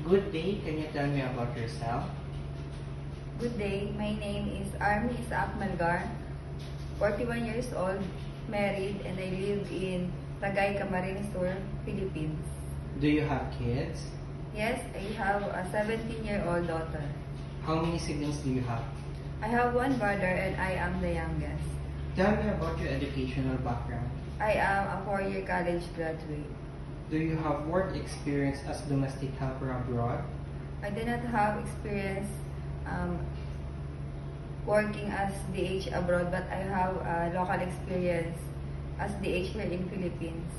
Good day, can you tell me about yourself? Good day, my name is Army Isaac Malgar, 41 years old, married, and I live in Tagay, Camarines Sur, Philippines. Do you have kids? Yes, I have a 17-year-old daughter. How many siblings do you have? I have one brother and I am the youngest. Tell me about your educational background. I am a 4-year college graduate. Do you have work experience as domestic helper abroad? I do not have experience working as DH abroad, but I have a local experience as DH here in Philippines,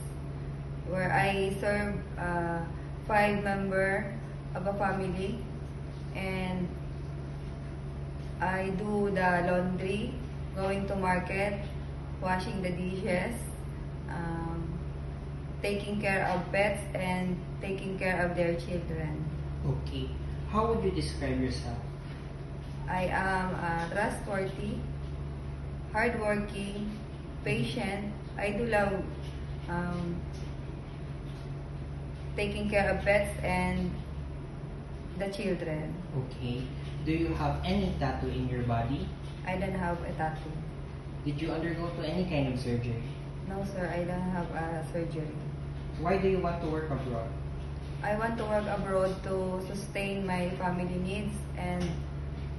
where I serve 5 members of a family, and I do the laundry, going to market, washing the dishes, taking care of pets, and taking care of their children. Okay. How would you describe yourself? I am trustworthy, hardworking, patient. I do love taking care of pets and the children. Okay. Do you have any tattoo in your body? I don't have a tattoo. Did you undergo to any kind of surgery? No, sir, I don't have a surgery. Why do you want to work abroad? I want to work abroad to sustain my family needs and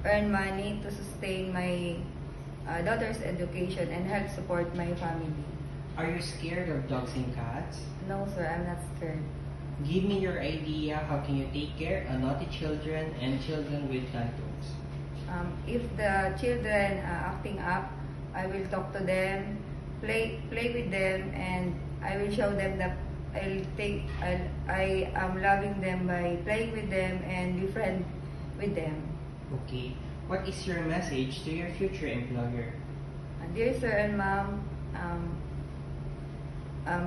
earn money to sustain my daughter's education and help support my family. Are you scared of dogs and cats? No, sir, I'm not scared. Give me your idea how can you take care of naughty children and children with tantrums. If the children are acting up, I will talk to them, play with them, and I will show them that I am loving them by playing with them and be friend with them. Okay. What is your message to your future employer? Dear sir and ma'am,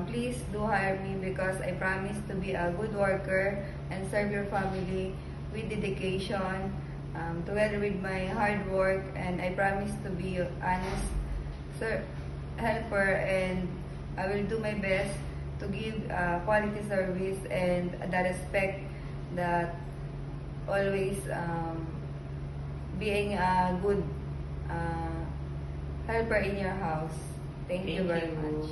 please do hire me because I promise to be a good worker and serve your family with dedication, together with my hard work, and I promise to be honest helper, and I will do my best to give quality service and the respect that always being a good helper in your house. Thank you very much.